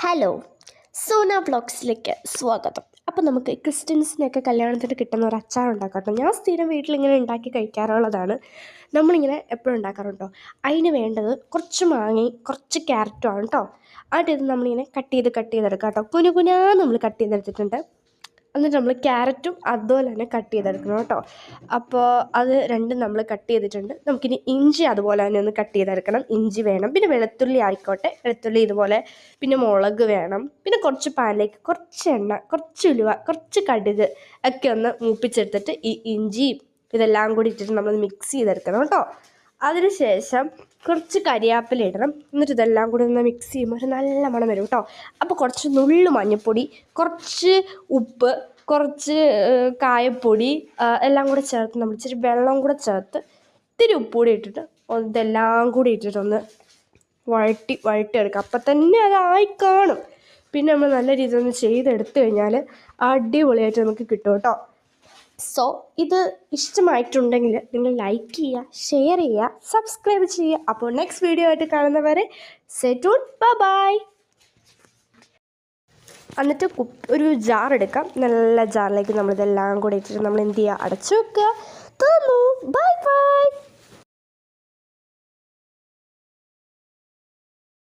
Hello, Sona വ്ളോഗ്സിലേക്ക് സ്വാഗതം. അപ്പോൾ നമുക്ക് ക്രിസ്ത്യൻസിനൊക്കെ കല്യാണത്തിന് കിട്ടുന്ന ഒരു അച്ചാർ ഉണ്ടാക്കാം കേട്ടോ. ഞാൻ സ്ഥിരം വീട്ടിലിങ്ങനെ ഉണ്ടാക്കി കഴിക്കാറുള്ളതാണ്. നമ്മളിങ്ങനെ എപ്പോഴും ഉണ്ടാക്കാറുണ്ടോ. അതിന് വേണ്ടത് കുറച്ച് മാങ്ങയും കുറച്ച് ക്യാരറ്റും ആണ് കേട്ടോ. ഇത് നമ്മളിങ്ങനെ കട്ട് ചെയ്തെടുക്കാം കേട്ടോ. കുനുകുനാ നമ്മൾ കട്ട് ചെയ്തെടുത്തിട്ടുണ്ട്. എന്നിട്ട് നമ്മൾ ക്യാരറ്റും അതുപോലെ തന്നെ കട്ട് ചെയ്തെടുക്കണം കേട്ടോ. അപ്പോൾ അത് രണ്ടും നമ്മൾ കട്ട് ചെയ്തിട്ടുണ്ട്. നമുക്കിനി ഇഞ്ചി അതുപോലെ തന്നെ ഒന്ന് കട്ട് ചെയ്തെടുക്കണം. ഇഞ്ചി വേണം, പിന്നെ വെളുത്തുള്ളി ആയിക്കോട്ടെ, വെളുത്തുള്ളി ഇതുപോലെ, പിന്നെ മുളക് വേണം, പിന്നെ കുറച്ച് പാനിലേക്ക് കുറച്ച് എണ്ണ, കുറച്ച് ഉലുവ, കുറച്ച് കടുക് ഒക്കെ ഒന്ന് മൂപ്പിച്ചെടുത്തിട്ട് ഈ ഇഞ്ചിയും ഇതെല്ലാം കൂടി ഇട്ടിട്ട് നമ്മൾ മിക്സ് ചെയ്തെടുക്കണം കേട്ടോ. അതിനുശേഷം കുറച്ച് കരിയാപ്പില ഇടണം. എന്നിട്ട് ഇതെല്ലാം കൂടി ഒന്ന് മിക്സ് ചെയ്യുമ്പോൾ ഒരു നല്ല മണം വരും കേട്ടോ. അപ്പോൾ കുറച്ച് നുള്ളു മഞ്ഞൾപ്പൊടി, കുറച്ച് ഉപ്പ്, കുറച്ച് കായപ്പൊടി എല്ലാം കൂടെ ചേർത്ത് നമ്മൾ ഇച്ചിരി വെള്ളം കൂടെ ചേർത്ത് ഇത്തിരി ഉപ്പ് കൂടി ഇട്ടിട്ട് ഇതെല്ലാം കൂടി ഇട്ടിട്ടൊന്ന് വഴട്ടിയെടുക്കുക. അപ്പം തന്നെ അതായി കാണും. പിന്നെ നമ്മൾ നല്ല രീതിയിൽ ഒന്ന് ചെയ്തെടുത്തു കഴിഞ്ഞാൽ അടിപൊളിയായിട്ട് നമുക്ക് കിട്ടും കേട്ടോ. സോ ഇത് ഇഷ്ടമായിട്ടുണ്ടെങ്കിൽ നിങ്ങൾ ലൈക്ക് ചെയ്യുക, ഷെയർ ചെയ്യുക, സബ്സ്ക്രൈബ് ചെയ്യുക. അപ്പോൾ നെക്സ്റ്റ് വീഡിയോ ആയിട്ട് കാണുന്നവരെ സ്റ്റേ ട്യൂൺഡ്, ബൈ. എന്നിട്ട് ഒരു ജാർ എടുക്കാം. നല്ല ജാറിലേക്ക് നമ്മളിതെല്ലാം കൂടി ഇട്ടിട്ട് നമ്മൾ എന്ത് ചെയ്യുക, അടച്ചു വെക്കുക. Bye bye.